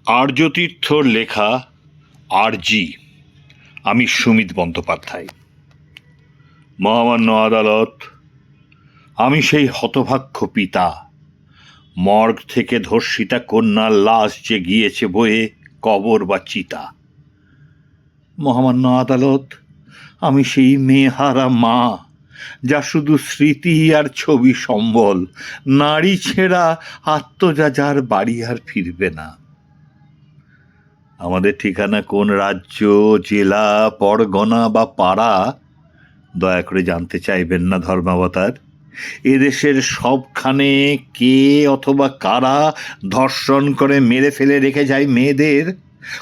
আর্যতীর্থর লেখা আরজি। আমি সুমিত বন্দ্যোপাধ্যায়। মহামান্য আদালত, আমি সেই হতভাগ্য পিতা। মর্গ থেকে ধর্ষিতা কন্যার লাশ যে গিয়েছে বয়ে কবর বা চিতা। মহামান্য আদালত, আমি সেই মেয়েহারা মা, যা শুধু স্মৃতি আর ছবি সম্বল, নারী ছেঁড়া আত্মজা যার বাড়ি আর ফিরবে না। আমাদের ঠিকানা কোন রাজ্য, জেলা, পরগনা বা পাড়া দয়া করে জানতে চাইবেন না ধর্মাবতার। এদেশের সবখানে কে অথবা কারা ধর্ষণ করে মেরে ফেলে রেখে যায় মেয়েদের।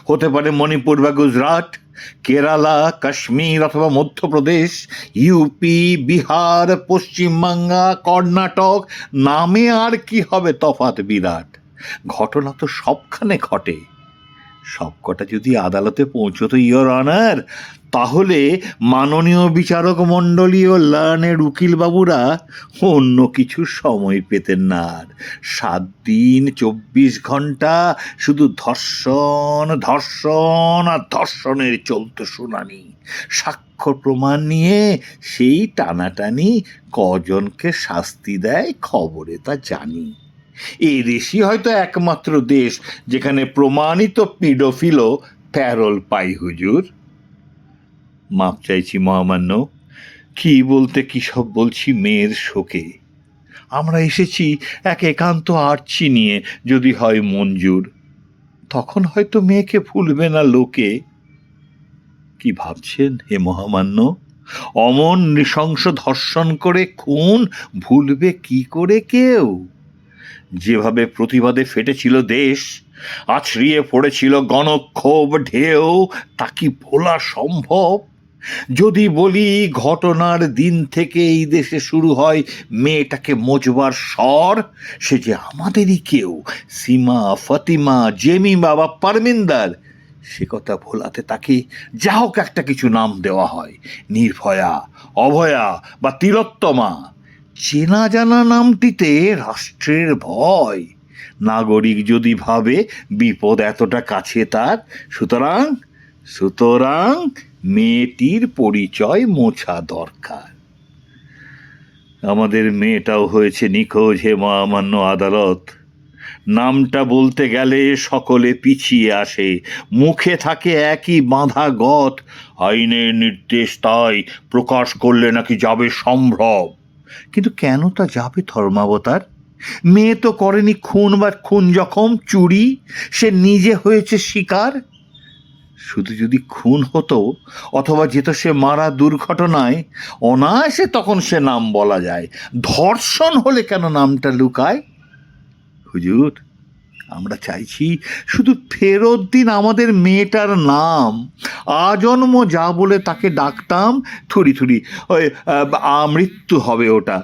হতে পারে মণিপুর বা গুজরাট, কেরালা, কাশ্মীর অথবা মধ্যপ্রদেশ, ইউপি, বিহার, পশ্চিমবাংলা, কর্ণাটক, নামে আর কি হবে তফাৎ বিরাট। ঘটনা তো সবখানে ঘটে। সবকটা যদি আদালতে পৌঁছতো ইয়োর অনার, তাহলে মাননীয় বিচারক মণ্ডলী ও লার্নের উকিলবাবুরা অন্য কিছু সময় পেতেন না। আর 7 দিন 24 ঘন্টা শুধু ধর্ষণ ধর্ষণ আর ধর্ষণের চলত শুনানি। সাক্ষ্য প্রমাণ নিয়ে সেই টানাটানি কজনকে শাস্তি দেয় খবরে তা জানি। এই দেশই হয়তো একমাত্র দেশ যেখানে প্রমাণিত পিডোফিলও প্যারোল পাই হুজুর। মাপ চাইছি মহামান্য, কি বলতে কি সব বলছি মেয়ের শোকে। আমরা এসেছি এক একান্ত আর্চি নিয়ে, যদি হয় মঞ্জুর, তখন হয়তো মেয়েকে ভুলবে না লোকে। কি ভাবছেন হে মহামান্য? অমন নৃশংস ধর্ষণ করে খুন ভুলবে কি করে কেউ? যেভাবে প্রতিবাদে ফেটেছিল দেশ, আছড়িয়ে পড়েছিল গণক্ষোভ ঢেউ, তা কি ভোলা সম্ভব? যদি বলি ঘটনার দিন থেকে এই দেশে শুরু হয় মেয়েটাকে মোচবার স্বর, সে যে আমাদেরই কেউ, সীমা, ফতিমা, জেমিমা বা পারমিন্দার, সে কথা ভোলাতে তাকে যা হোক একটা কিছু নাম দেওয়া হয়, নির্ভয়া, অভয়া বা তিলোত্তমা। চেনা জানা নামটিতে রাষ্ট্রের ভয়। নাগরিক যদি ভাবে বিপদ এতটা কাছে তার, সুতরাং সুতরাং মেয়েটির পরিচয় মোছা দরকার। আমাদের মেয়েটাও হয়েছে নিখোঁজ হে মহামান্য আদালত। নামটা বলতে গেলে সকলে পিছিয়ে আসে, মুখে থাকে একই বাঁধা গত, আইনের নির্দেশ তাই প্রকাশ করলে নাকি যাবে সম্ভ্রম। কিন্তু কেন তা যাবে ধর্মাবতার? মেয়ে তো করেনি খুন বা খুন জখম চুরি, সে নিজে হয়েছে শিকার। শুধু যদি খুন হতো অথবা যেত সে মারা দুর্ঘটনায়, অনায়াসে তখন সে নাম বলা যায়। ধর্ষণ হলে কেন নামটা লুকায়? হুজুর, আমরা চাইছি শুধু ফেরত দিন আমাদের মেয়েটার নাম। আজন্ম যা বলে তাকে ডাকতাম, থুড়ি থুড়ি ওই আমৃত্যু হবে ওটা।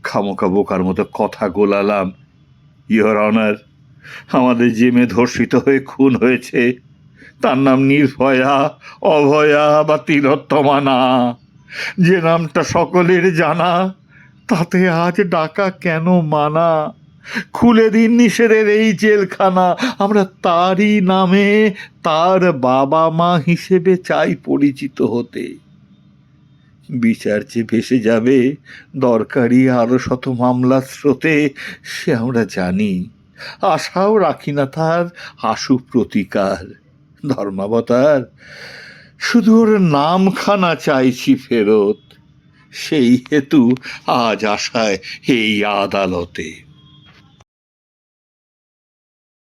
খামোকা বোকার মতো কথা গোলালাম। ইয়োর অনার, আমাদের যে মেয়ে ধর্ষিত হয়ে খুন হয়েছে তার নাম নির্ভয়া, অভয়া বা তিলোত্তমা না। যে নামটা সকলের জানা, তাতে আজ ডাকা কেন মানা? খুলে দিন নিষেধের এই জেলখানা। আমরা তারই নামে, তার বাবা মা হিসেবে চাই পরিচিত হতে। বিচার যে ভেসে যাবে দরকারি আরো শত মামলার স্রোতে, সে আমরা জানি। আশাও রাখি না তার আশু প্রতিকার। ধর্মাবতার, শুধু ওর নামখানা চাইছি ফেরত। সেই হেতু আজ আশায় এই আদালতে।